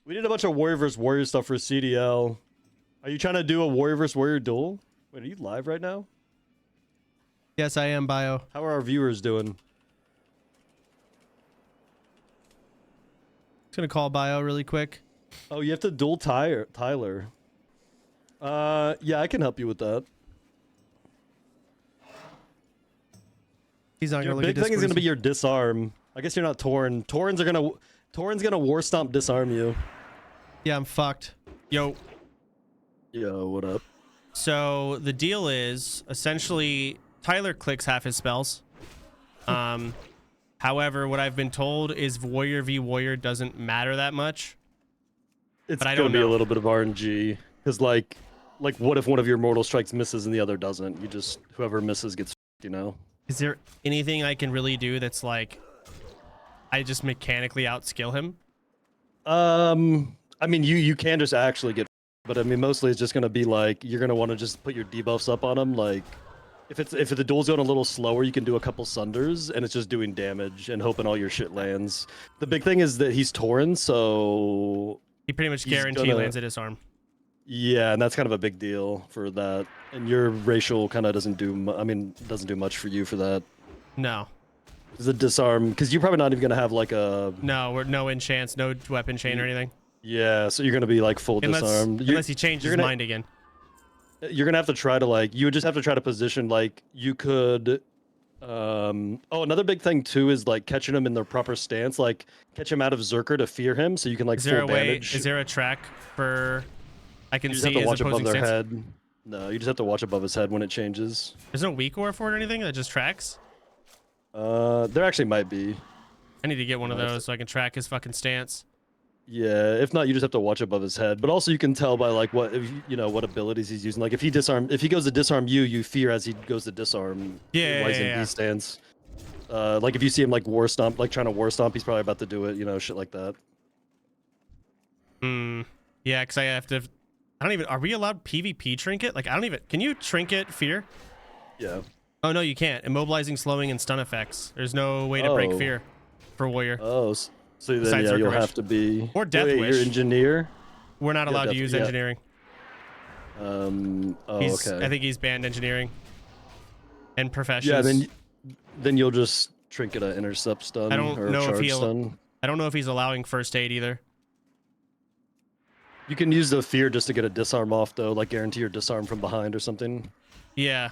We did a bunch of warrior versus warrior stuff for CDL. Are you trying to do a warrior versus warrior duel? Wait, are you live right now? Yes, I am, Bio. How are our viewers doing? Just gonna call Bio really quick. Oh, you have to duel Tyler. Yeah, I can help you with that. He's not Your gonna look at big thing is Discord. gonna be your disarm. I guess you're not Torn. Torn's gonna war stomp disarm you. Yeah, I'm fucked. Yo. Yo, what up? So the deal is essentially Tyler clicks half his spells. However, what I've been told is warrior v warrior doesn't matter that much. It's but I gonna don't be know. a little bit of RNG, because like what if one of your mortal strikes misses and the other doesn't? You just whoever misses gets, you know. Is there anything I can really do that's like I just mechanically outskill him? I mean, you can just actually get, but I mean, mostly it's just gonna be like you're gonna want to just put your debuffs up on him. Like, if the duel's going a little slower, you can do a couple sunders, and it's just doing damage and hoping all your shit lands. The big thing is that he's Torn, so He pretty much guarantee lands a disarm. Yeah, and that's kind of a big deal for that. And your racial kind of doesn't do, doesn't do much for you for that. No. The disarm, because you're probably not even gonna have like a. No, we're no enchants, no weapon chain or anything. Yeah, so you're gonna be like full disarmed. Unless he changes his mind again. You're gonna have to try to like. You would just have to try to position like you could. Oh, another big thing too is like catching him in the proper stance. Like catch him out of Zerker to fear him, so you can like full damage. Is there a track for? I can you just see have to watch his above opposing their stance? head. No, you just have to watch above his head when it changes. There's no weak aura for it or anything that just tracks. There actually might be. I need to get one of those so I can track his fucking stance. Yeah, if not, you just have to watch above his head. But also, you can tell by like what you know what abilities he's using. Like if he goes to disarm you, you fear as he goes to disarm. Yeah, in B stance. Like if you see him like war stomp, like trying to war stomp, he's probably about to do it. You know, shit like that. Yeah, because I have to. I don't even. Are we allowed PvP trinket? Like I don't even. Can you trinket fear? Yeah. Oh no, you can't. Immobilizing, slowing, and stun effects. There's no way to break fear for warrior. Oh, so then Besides yeah, you'll Zerker have to be. or Death Wish. You're engineer. We're not allowed to use engineering. Oh, okay. I think he's banned engineering. And professions. Yeah, then you'll just trinket an intercept stun I don't or know charge stun. I don't know if he's allowing first aid either. You can use the fear just to get a disarm off though, like guarantee your disarm from behind or something. Yeah.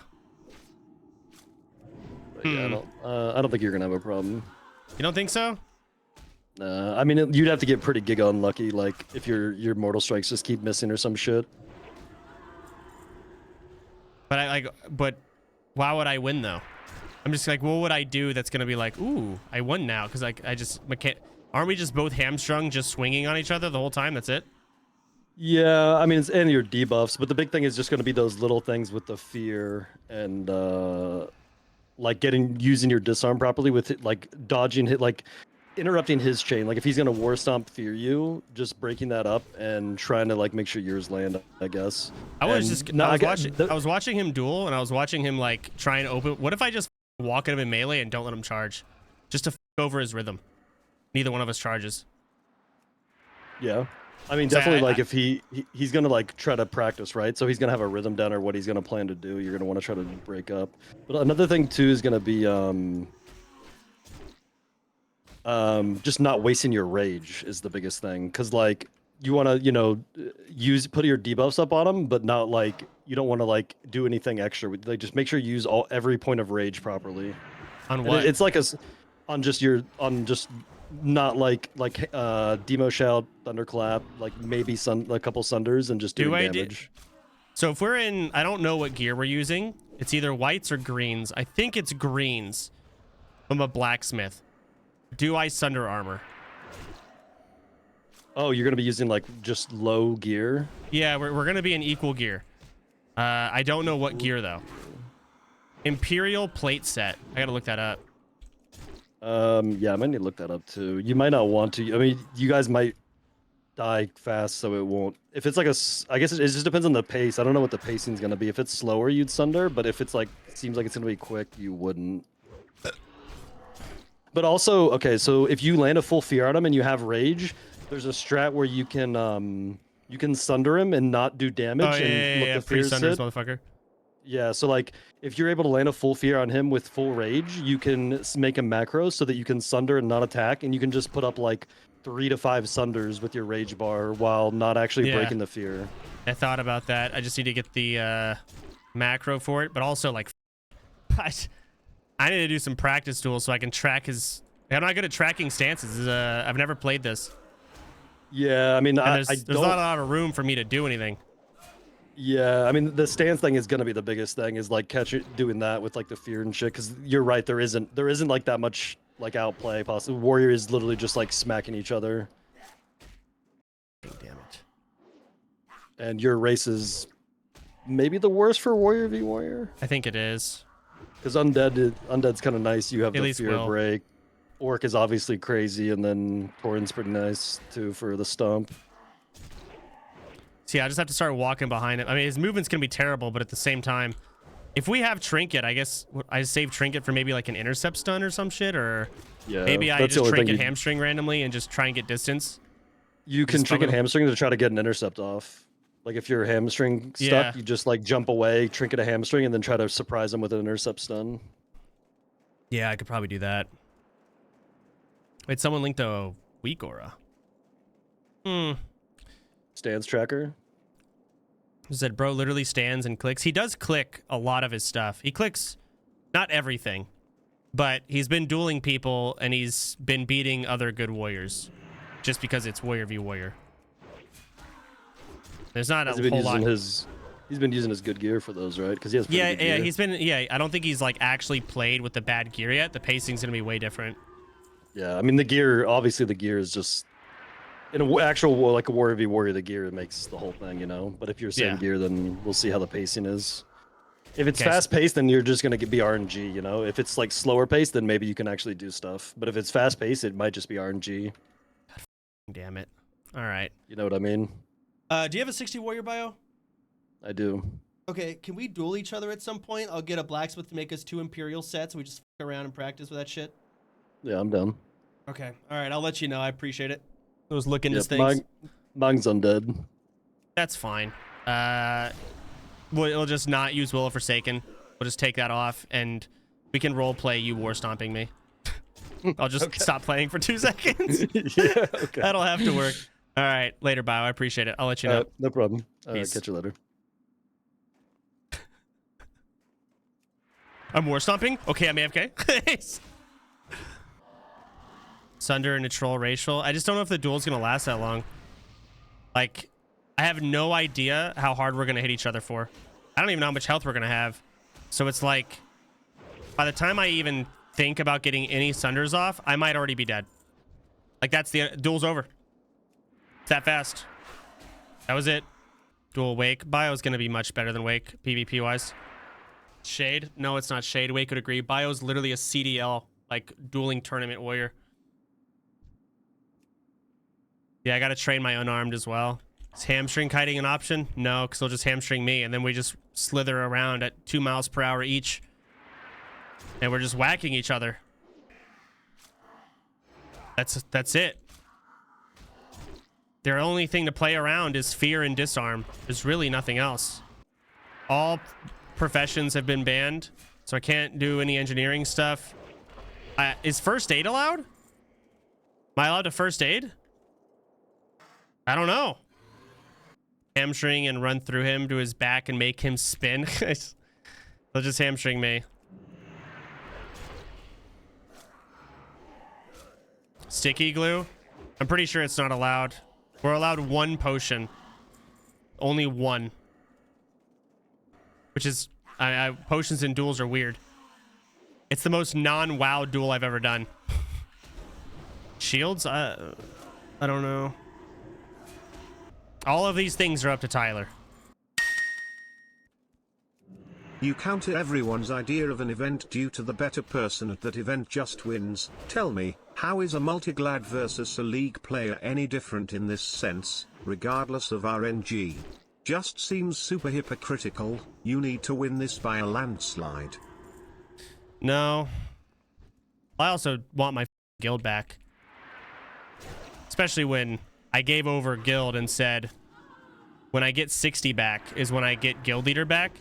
But yeah, I don't think you're gonna have a problem. You don't think so? I mean, you'd have to get pretty giga unlucky, like if your mortal strikes just keep missing or some shit. But but why would I win though? I'm just like, what would I do that's gonna be like, ooh, I won now? Because like aren't we just both hamstrung, just swinging on each other the whole time? That's it. Yeah, I mean, it's in your debuffs, but the big thing is just going to be those little things with the fear and like using your disarm properly with it, like dodging hit, like interrupting his chain. Like if he's going to war stomp fear you, just breaking that up and trying to like make sure yours land, I guess. I was watching him duel and I was watching him like try and open. What if I just walk at him in melee and don't let him charge, just to over his rhythm? Neither one of us charges. Yeah. I mean, definitely, like, if he's going to, like, try to practice, right? So he's going to have a rhythm down or what he's going to plan to do. You're going to want to try to break up. But another thing, too, is going to be just not wasting your rage is the biggest thing. Because, like, you want to, you know, put your debuffs up on him, but not, like, you don't want to, like, do anything extra. Like, just make sure you use every point of rage properly. On what? It's like on just not like demo shout, thunderclap, like maybe a couple sunders and just doing damage. So if we're in, I don't know what gear we're using. It's either whites or greens. I think it's greens. I'm a blacksmith. Do I sunder armor? Oh, you're gonna be using like just low gear? Yeah, we're gonna be in equal gear. I don't know what gear though. Imperial plate set. I gotta look that up. Yeah, I might need to look that up too. You might not want to. I mean, you guys might die fast, so it won't. If it's like I guess it just depends on the pace. I don't know what the pacing's gonna be. If it's slower, you'd sunder, but if it's like, seems like it's gonna be quick, you wouldn't. But also, okay, so if you land a full fear on him and you have rage, there's a strat where you can sunder him and not do damage Oh, and let yeah. the fear Pre-sunders, sit. motherfucker. Yeah, so like if you're able to land a full fear on him with full rage, you can make a macro so that you can sunder and not attack, and you can just put up like 3 to 5 sunders with your rage bar while not actually Yeah. breaking the fear. I thought about that. I just need to get the macro for it, but also like I need to do some practice tools so I can track his. I'm not good at tracking stances. I've never played this, Yeah, I mean, and I there's don't. not a lot of room for me to do anything. Yeah, I mean, the stance thing is gonna be the biggest thing. Is like doing that with like the fear and shit. Because you're right, there isn't like that much like outplay possible. Warrior is literally just like smacking each other, Damn it. and your race is maybe the worst for warrior v warrior. I think it is. Because undead's kind of nice. You have At the least fear Will. break. Orc is obviously crazy, and then Torin's pretty nice too for the stump. See, I just have to start walking behind him. I mean, his movement's gonna be terrible, but at the same time, if we have trinket, I guess I save trinket for maybe like an intercept stun or some shit, or Yeah, maybe I that's the just only thing trinket hamstring randomly and just try and get distance. you can Just trinket fucking- hamstring to try to get an intercept off. Like if you're hamstring stuck, Yeah. you just like jump away, trinket a hamstring, and then try to surprise him with an intercept stun. Yeah, I could probably do that. Wait, someone linked a weak aura. Stance tracker. Said bro literally stands and clicks. He does click a lot of his stuff. He clicks not everything, but he's been dueling people and he's been beating other good warriors just because it's warrior v warrior. There's not a whole lot. He's been using his good gear for those, right? Because he has pretty good gear. He's been I don't think he's like actually played with the bad gear yet. The pacing's gonna be way different. Yeah, I mean the gear. Obviously, the gear is just in an actual war, like a warrior v warrior. The gear makes the whole thing, you know. But if you're same Yeah. gear, then we'll see how the pacing is. If it's Okay, fast paced, then you're just gonna be RNG, you know. If it's like slower paced, then maybe you can actually do stuff. But if it's fast paced, it might just be RNG. Damn it. All right. You know what I mean? Do you have a 60 warrior bio? I do. Okay, can we duel each other at some point? I'll get a blacksmith to make us 2 imperial sets and we just fuck around and practice with that shit. Yeah, I'm down. Okay, all right, I'll let you know. I appreciate it. I was looking Yep, into things. mine's undead. That's fine. We'll just not use Will of Forsaken. We'll just take that off, and we can role play you war stomping me. I'll just stop playing for 2 seconds. Yeah, okay. That'll have to work. All right, later, Bio. I appreciate it. I'll let you know. No problem. Peace. Catch you later. I'm war stomping. Okay, I'm AFK. Sunder and a troll racial. I just don't know if the duel's gonna last that long. Like, I have no idea how hard we're gonna hit each other for. I don't even know how much health we're gonna have. So it's like, by the time I even think about getting any sunders off, I might already be dead. Like, that's the duel's over. It's that fast. That was it. Duel Wake. Bio's gonna be much better than Wake, PvP wise. Shade? No, it's not Shade. Wake would agree. Bio's literally a CDL, like dueling tournament warrior. Yeah, I gotta train my unarmed as well. Is hamstring kiting an option? No, because they'll just hamstring me, and then we just slither around at 2 miles per hour each. And we're just whacking each other. That's it. Their only thing to play around is fear and disarm. There's really nothing else. All professions have been banned, so I can't do any engineering stuff. Is first aid allowed? Am I allowed to first aid? I don't know. Hamstring and run through him to his back and make him spin. They'll just hamstring me. Sticky glue? I'm pretty sure it's not allowed. We're allowed 1 potion. Only 1. Which is... potions in duels are weird. It's the most non-WoW duel I've ever done. Shields? I don't know. All of these things are up to Tyler. You counter everyone's idea of an event due to the better person at that event just wins. Tell me, how is a multiglad versus a league player any different in this sense, regardless of RNG? Just seems super hypocritical. You need to win this by a landslide. No. I also want my guild back. Especially when I gave over guild and said, when I get 60 back is when I get guild leader back.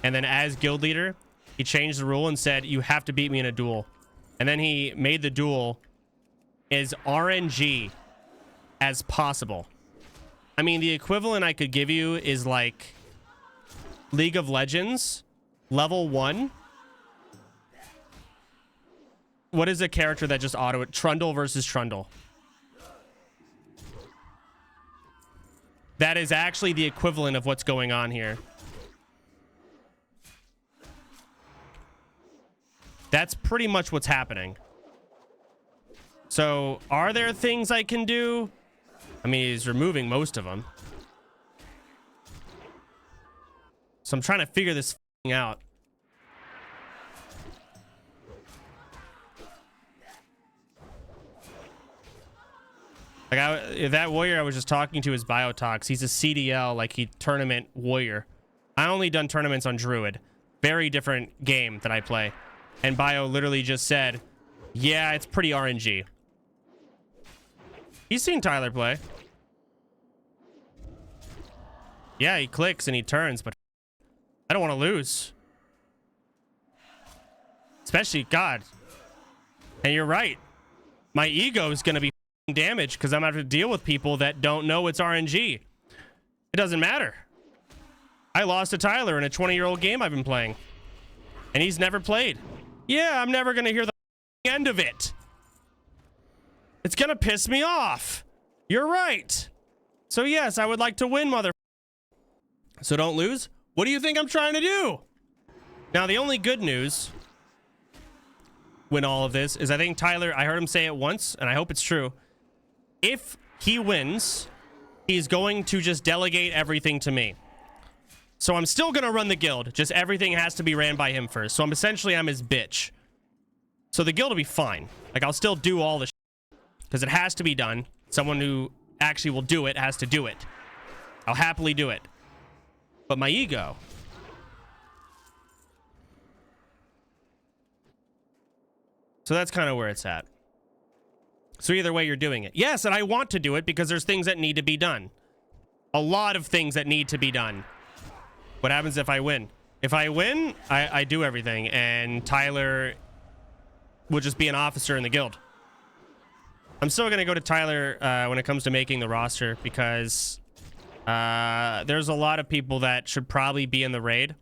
And then as guild leader, he changed the rule and said, you have to beat me in a duel. And then he made the duel as RNG as possible. I mean, the equivalent I could give you is like League of Legends, level 1. What is a character that just auto it? Trundle versus Trundle. That is actually the equivalent of what's going on here. That's pretty much what's happening. So, are there things I can do? I mean, he's removing most of them. So I'm trying to figure this out. Like that warrior I was just talking to is Biotox. He's a CDL, like he tournament warrior. I only done tournaments on Druid. Very different game that I play. And Bio literally just said, yeah, it's pretty RNG. He's seen Tyler play. Yeah, he clicks and he turns, but I don't want to lose. Especially, God. And you're right. My ego is going to be damaged because I'm going to have to deal with people that don't know it's RNG. It doesn't matter. I lost to Tyler in a 20-year-old game I've been playing. And he's never played. Yeah, I'm never going to hear the end of it. It's going to piss me off. You're right. So yes, I would like to win, mother. So don't lose. What do you think I'm trying to do? Now, the only good news when all of this is I think Tyler, I heard him say it once, and I hope it's true. If he wins, he's going to just delegate everything to me. So I'm still going to run the guild. Just everything has to be ran by him first. So I'm his bitch. So the guild will be fine. Like, I'll still do all the shit because it has to be done. Someone who actually will do it has to do it. I'll happily do it. But my ego. So that's kind of where it's at. So either way, you're doing it. Yes, and I want to do it because there's things that need to be done. A lot of things that need to be done. What happens if I win? If I win, I do everything, and Tyler will just be an officer in the guild. I'm still going to go to Tyler when it comes to making the roster because there's a lot of people that should probably be in the raid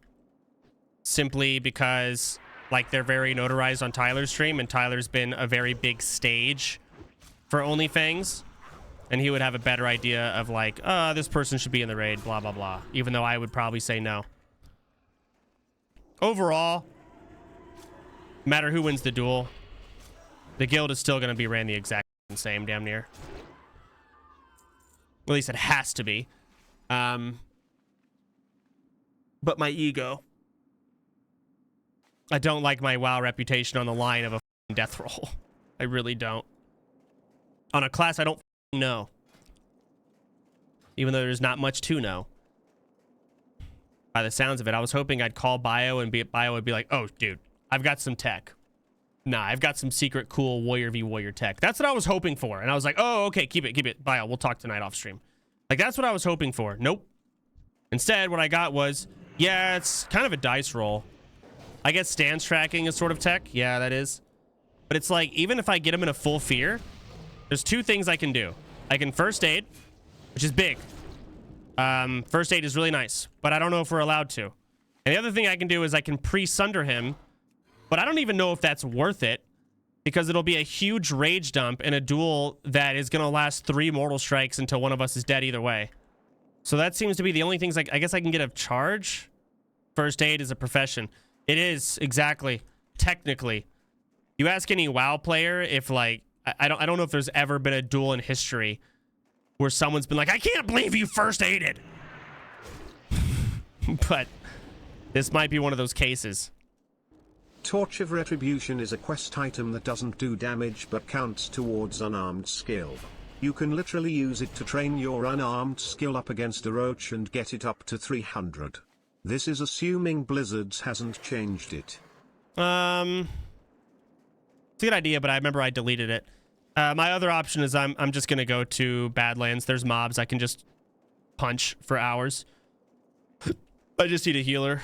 simply because like they're very notarized on Tyler's stream, and Tyler's been a very big stage for OnlyFans, and he would have a better idea of like, this person should be in the raid, blah, blah, blah, even though I would probably say no. Overall, no matter who wins the duel, the guild is still going to be ran the exact same, damn near. At least it has to be. But my ego. I don't like my WoW reputation on the line of a death roll. I really don't. On a class I don't know. Even though there's not much to know. By the sounds of it, I was hoping I'd call Bio and Bio would be like, oh, dude, I've got some tech. Nah, I've got some secret cool Warrior v Warrior tech. That's what I was hoping for. And I was like, oh, okay, keep it. Bio, we'll talk tonight off stream. Like, that's what I was hoping for. Nope. Instead, what I got was, yeah, it's kind of a dice roll. I guess stance tracking is sort of tech. Yeah, that is. But it's like, even if I get him in a full fear, there's two things I can do. I can first aid, which is big. First aid is really nice, but I don't know if we're allowed to. And the other thing I can do is I can pre-sunder him, but I don't even know if that's worth it because it'll be a huge rage dump in a duel that is going to last 3 mortal strikes until one of us is dead either way. So that seems to be the only things I guess I can get a charge. First aid is a profession. It is, exactly. Technically. You ask any WoW player if like, I don't know if there's ever been a duel in history where someone's been like, I can't believe you first aided. But this might be one of those cases. Torch of Retribution is a quest item that doesn't do damage but counts towards unarmed skill. You can literally use it to train your unarmed skill up against a roach and get it up to 300. This is assuming Blizzards hasn't changed it. It's a good idea, but I remember I deleted it. My other option is I'm just gonna go to Badlands. There's mobs I can just punch for hours. I just need a healer.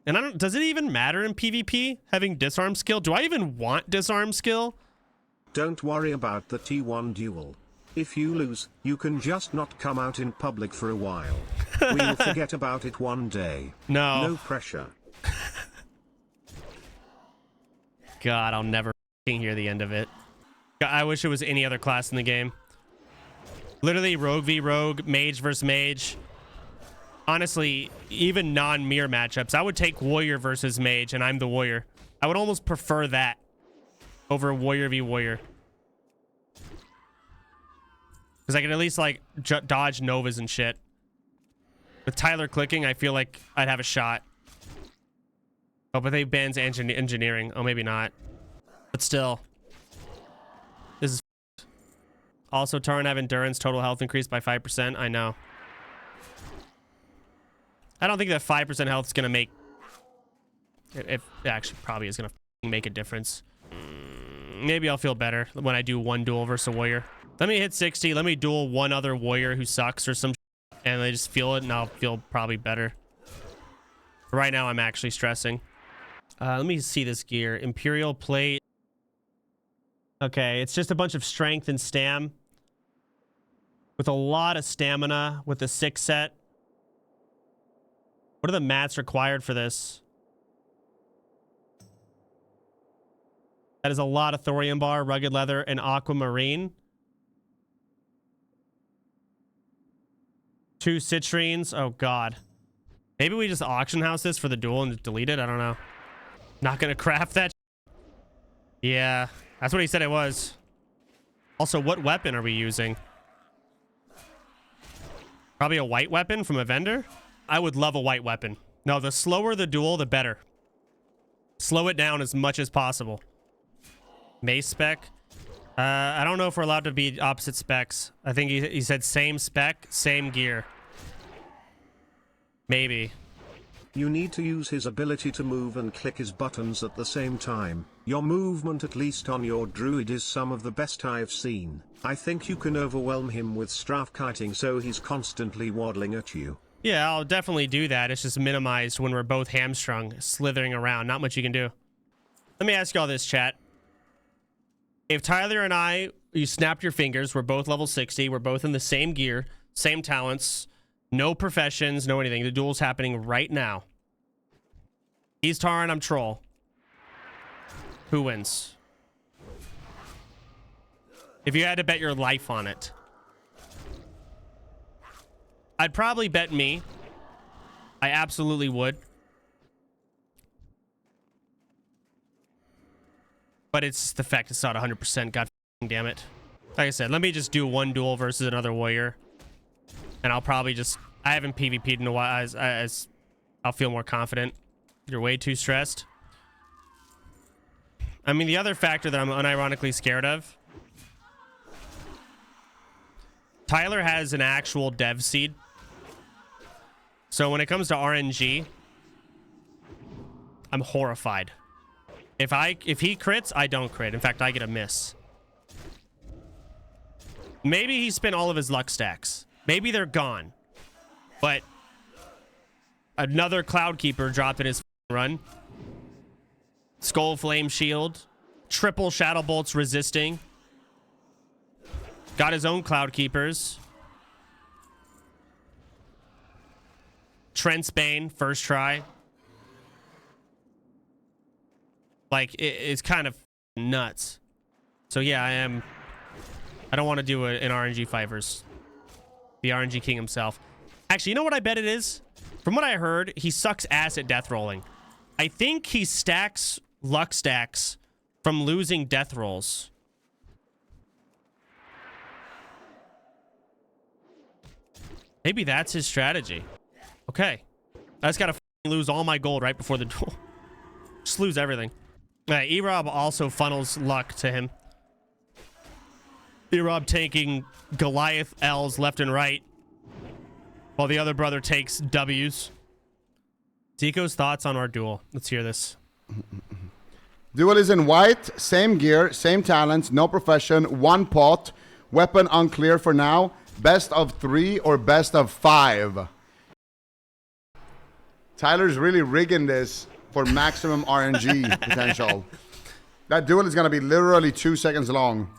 And I don't. Does it even matter in PvP having disarm skill? Do I even want disarm skill? Don't worry about the T1 duel. If you lose, you can just not come out in public for a while. We'll forget about it one day. No pressure. God, I'll never hear the end of it. I wish it was any other class in the game. Literally rogue v rogue, mage versus mage. Honestly, even non-mirror matchups, I would take warrior versus mage, and I'm the warrior. I would almost prefer that over warrior v warrior. Because I can at least, like, dodge novas and shit. With Tyler clicking, I feel like I'd have a shot. Oh, but they bans engineering. Oh, maybe not. But still. This is also, Taran have endurance, total health increased by 5%. I know. I don't think that 5% health is going to make... It actually probably is going to make a difference. Maybe I'll feel better when I do one duel versus a warrior. Let me hit 60. Let me duel one other warrior who sucks or some shit, and I just feel it, and I'll feel probably better. Right now, I'm actually stressing. Let me see this gear. Imperial plate. Okay, it's just a bunch of strength and stam. With a lot of stamina with the 6 set. What are the mats required for this? That is a lot of thorium bar, rugged leather, and aquamarine. 2 citrines. Oh, God. Maybe we just auction house this for the duel and just delete it? I don't know. Not gonna craft that. Yeah, that's what he said it was. Also, what weapon are we using? Probably a white weapon from a vendor? I would love a white weapon. No, the slower the duel, the better. Slow it down as much as possible. Mace spec. I don't know if we're allowed to be opposite specs. I think he said same spec, same gear. Maybe. You need to use his ability to move and click his buttons at the same time. Your movement, at least on your druid, is some of the best I've seen. I think you can overwhelm him with strafe kiting so he's constantly waddling at you. Yeah, I'll definitely do that. It's just minimized when we're both hamstrung, slithering around. Not much you can do. Let me ask y'all this, chat. If Tyler and I, you snapped your fingers, we're both level 60, we're both in the same gear, same talents, no professions, no anything. The duel's happening right now. He's Taran, I'm Troll. Who wins? If you had to bet your life on it. I'd probably bet me. I absolutely would. But it's the fact it's not 100%. God damn it. Like I said, let me just do one duel versus another warrior. And I'll probably just... I haven't PvP'd in a while, as I'll feel more confident. You're way too stressed. I mean, the other factor that I'm unironically scared of... Tyler has an actual dev seed. So when it comes to RNG... I'm horrified. If he crits, I don't crit. In fact, I get a miss. Maybe he spent all of his luck stacks. Maybe they're gone. But another Cloudkeeper dropped in his run. Skull Flame Shield. Triple Shadow Bolts resisting. Got his own Cloudkeepers. Trent's Bane, first try. Like, it's kind of nuts. So yeah, I don't want to do an RNG fight versus the RNG king himself. Actually, you know what I bet it is? From what I heard, he sucks ass at death rolling. I think he stacks luck stacks from losing death rolls. Maybe that's his strategy. Okay. I just gotta lose all my gold right before the duel. Just lose everything. E-Rob also funnels luck to him. E-Rob taking Goliath L's left and right, while the other brother takes W's. Zico's thoughts on our duel. Let's hear this. Duel is in white, same gear, same talents, no profession, 1 pot, weapon unclear for now, best of 3 or best of 5. Tyler's really rigging this for maximum RNG potential. That duel is going to be literally 2 seconds long.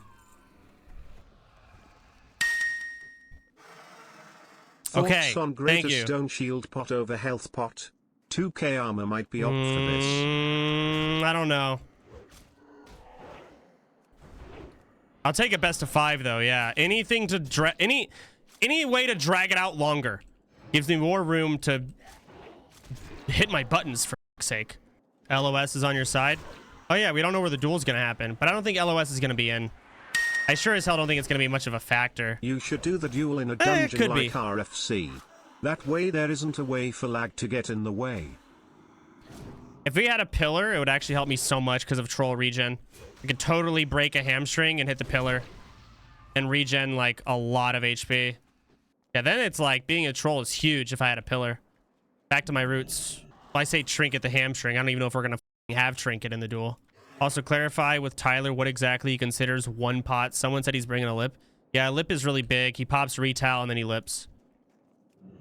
Okay, Thoughts on thank greater you. stone shield pot over health pot? 2k armor might be up for this. I don't know. I'll take a best of 5 though. Yeah, anything to any way to drag it out longer gives me more room to hit my buttons, for fuck's sake. LOS is on your side. Oh yeah, we don't know where the duel's gonna happen, but I don't think LOS is gonna be in. I sure as hell don't think it's gonna be much of a factor. You should do the duel in a dungeon could like be. RFC. That way there isn't a way for lag to get in the way. If we had a pillar, it would actually help me so much because of troll regen. We could totally break a hamstring and hit the pillar and regen like a lot of HP. Yeah, then it's like being a troll is huge if I had a pillar. Back to my roots. Well, I say trinket the hamstring. I don't even know if we're gonna have trinket in the duel. Also clarify with Tyler what exactly he considers 1 pot. Someone said he's bringing a lip. Yeah, lip is really big. He pops retail and then he lips.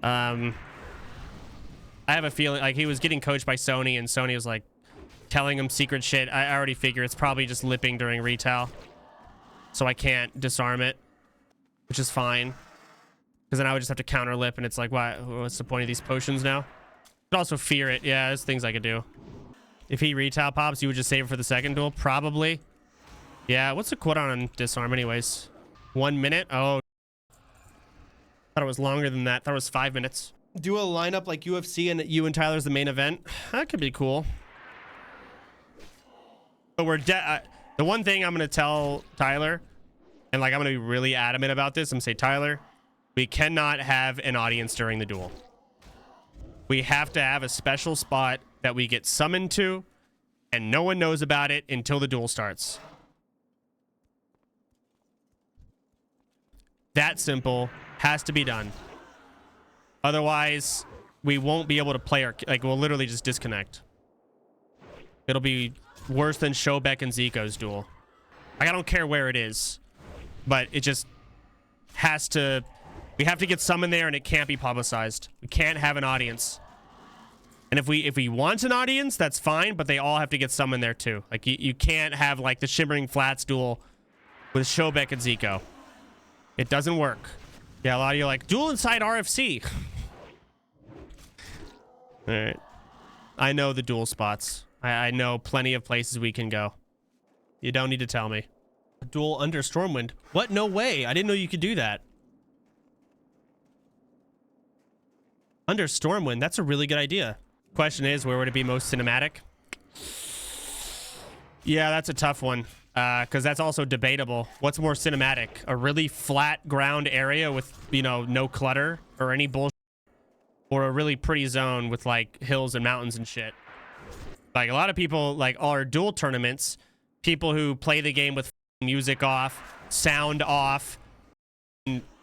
I have a feeling like he was getting coached by Sony and Sony was like telling him secret shit. I already figure it's probably just lipping during retail. So I can't disarm it, which is fine. Because then I would just have to counter lip and it's like, what's the point of these potions now? Could also fear it. Yeah, there's things I could do. If he retail pops, you would just save it for the second duel? Probably. Yeah, what's the cooldown on disarm anyways? 1 minute? Oh. Thought it was longer than that. Thought it was 5 minutes. Do a lineup like UFC and You and Tyler's the main event. That could be cool. But we're the one thing I'm going to tell Tyler, and like I'm going to be really adamant about this, I'm going to say, Tyler, we cannot have an audience during the duel. We have to have a special spot that we get summoned to, and no one knows about it until the duel starts. That simple. Has to be done. Otherwise, we won't be able to play our... Like, we'll literally just disconnect. It'll be worse than Showbeck and Zico's duel. Like, I don't care where it is, but it just has to... We have to get summoned there, and it can't be publicized. We can't have an audience. And if we want an audience, that's fine, but they all have to get summoned there too. Like you can't have like the Shimmering Flats duel with Showbeck and Zico. It doesn't work. Yeah, a lot of you are like, duel inside RFC. All right. I know the duel spots. I know plenty of places we can go. You don't need to tell me. duel under Stormwind. What? No way. I didn't know you could do that. Under Stormwind, that's a really good idea. Question is, where would it be most cinematic? Yeah, that's a tough one. Because that's also debatable. What's more cinematic? A really flat ground area with, you know, no clutter or any bullshit? Or a really pretty zone with, like, hills and mountains and shit? Like, a lot of people, like, our duel tournaments, people who play the game with music off, sound off,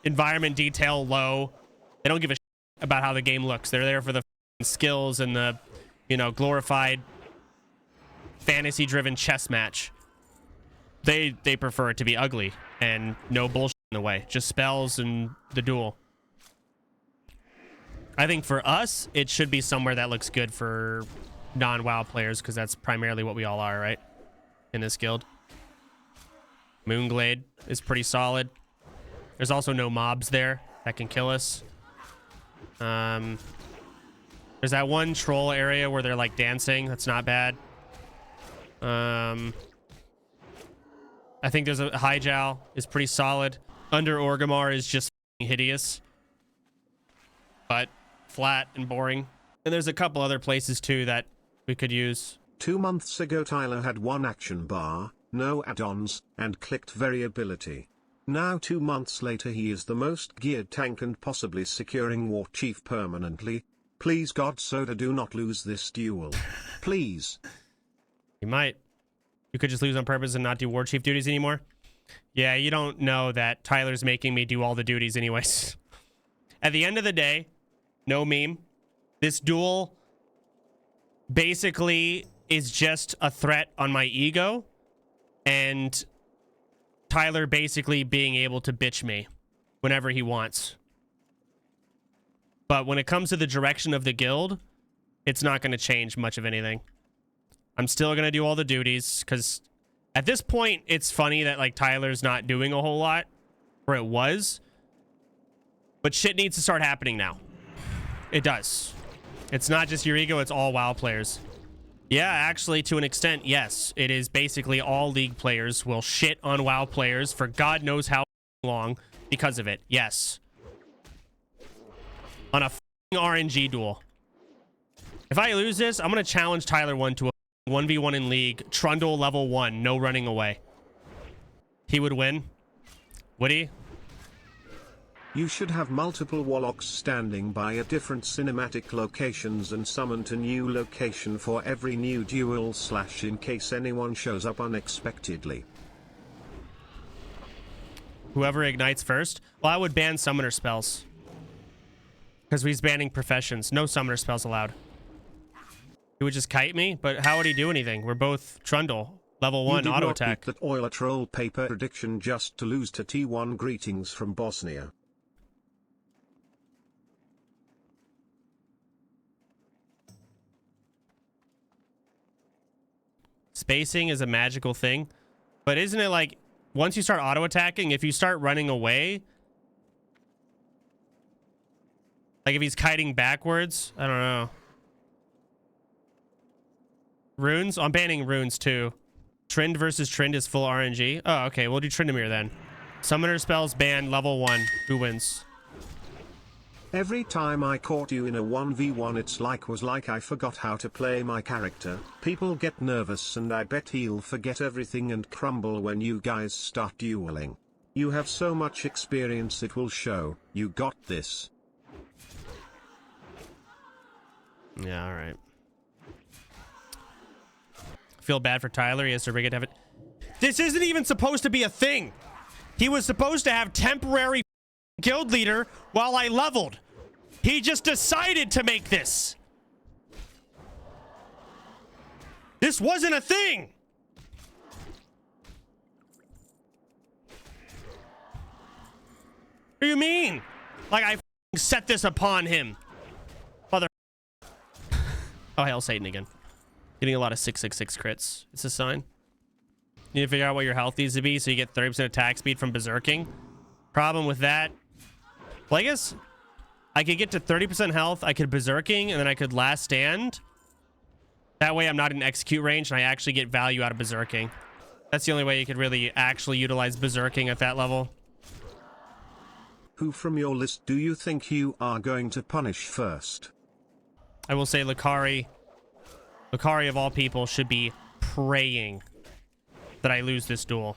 environment detail low, they don't give a shit about how the game looks. They're there for the skills and the, you know, glorified fantasy-driven chess match. They prefer it to be ugly and no bullshit in the way. Just spells and the duel. I think for us, it should be somewhere that looks good for non-WoW players, because that's primarily what we all are, right? In this guild. Moonglade is pretty solid. There's also no mobs there that can kill us. There's that one troll area where they're like dancing. That's not bad. I think there's a Hyjal is pretty solid. Under Orgrimmar is just hideous, but flat and boring. And there's a couple other places too that we could use. 2 months ago Tyler had one action bar, no add-ons, and clicked variability. Now 2 months later he is the most geared tank and possibly securing War Chief permanently. Please God Soda, do not lose this duel. Please. You might. You could just lose on purpose and not do War Chief duties anymore. Yeah, you don't know that Tyler's making me do all the duties anyways. At the end of the day, no meme, this duel basically is just a threat on my ego, and Tyler basically being able to bitch me whenever he wants. But when it comes to the direction of the guild, it's not going to change much of anything. I'm still going to do all the duties, because at this point, it's funny that like Tyler's not doing a whole lot, or it was. But shit needs to start happening now. It does. It's not just your ego, it's all WoW players. Yeah, actually, to an extent, yes. It is basically all League players will shit on WoW players for God knows how long because of it. Yes. On a RNG duel. If I lose this, I'm going to challenge Tyler1 to a 1v1 in League. Trundle level 1, no running away. He would win. Would he? You should have multiple warlocks standing by at different cinematic locations and summon to new location for every new duel / in case anyone shows up unexpectedly. Whoever ignites first? Well, I would ban summoner spells. Because he's banning professions. No summoner spells allowed. He would just kite me, but how would he do anything? We're both Trundle. Level 1 auto attack. That oil troll paper prediction just to lose to T1. Greetings from Bosnia. Spacing is a magical thing, but isn't it like once you start auto attacking, if you start running away, like if he's kiting backwards, I don't know. Runes? I'm banning runes too. Trend versus Trend is full RNG. Oh, okay. We'll do Tryndamere then. Summoner spells banned level 1. Who wins? Every time I caught you in a 1v1 it's like I forgot how to play my character. People get nervous and I bet he'll forget everything and crumble when you guys start dueling. You have so much experience it will show. You got this. Yeah, alright. Feel bad for Tyler. He has to rig it to have it. This isn't even supposed to be a thing. He was supposed to have temporary guild leader while I leveled. He just decided to make this. This wasn't a thing. What do you mean? Like I set this upon him. Mother. Oh, hail Satan again. Getting a lot of 666 crits. It's a sign. You need to figure out what your health needs to be so you get 30% attack speed from berserking. Problem with that. Well, I guess I could get to 30% health. I could berserking and then I could last stand. That way I'm not in execute range and I actually get value out of berserking. That's the only way you could really actually utilize berserking at that level. Who from your list do you think you are going to punish first? I will say Lucari. Lucari of all people should be praying that I lose this duel.